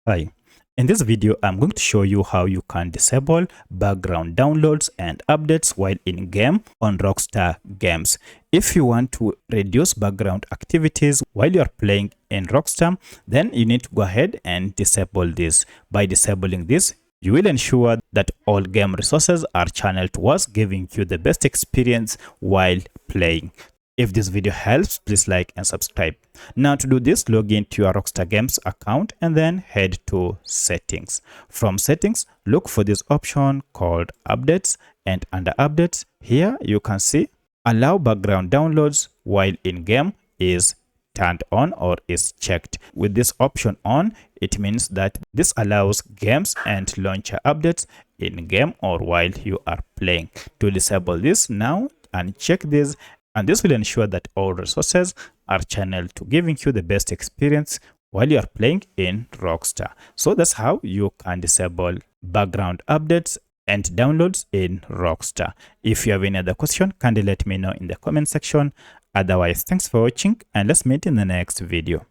Hi, in this video I'm going to show you how you can disable background downloads and updates while in game on Rockstar Games. If you want to reduce background activities while you are playing in Rockstar, then you need to go ahead and disable this. By disabling this, you will ensure that all game resources are channeled towards giving you the best experience while playing. If this video helps, please like and subscribe. Now to do this, log into your Rockstar Games account and then head to settings. From settings, look for this option called updates, and under updates, here you can see allow background downloads while in game is turned on or is checked. With this option on, it means that this allows games and launcher updates in game or while you are playing. To disable this now, uncheck this, and this will ensure that all resources are channeled to giving you the best experience while you are playing in Rockstar. So that's how you can disable background updates and downloads in Rockstar. If you have any other question, kindly let me know in the comment section. Otherwise, thanks for watching and let's meet in the next video.